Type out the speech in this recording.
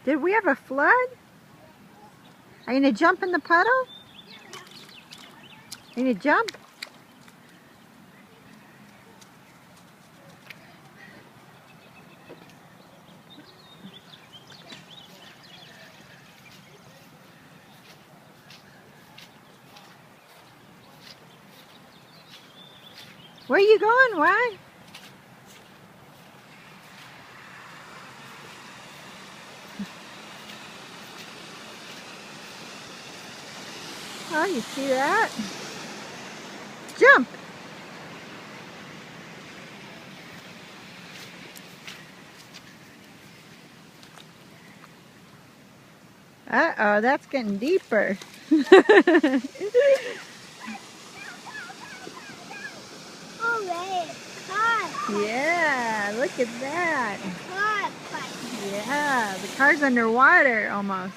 Did we have a flood? Are you going to jump in the puddle? Are you going to jump? Where are you going, Why? Oh, you see that? Jump! Uh-oh, that's getting deeper. Yeah, look at that. Yeah, the car's underwater almost.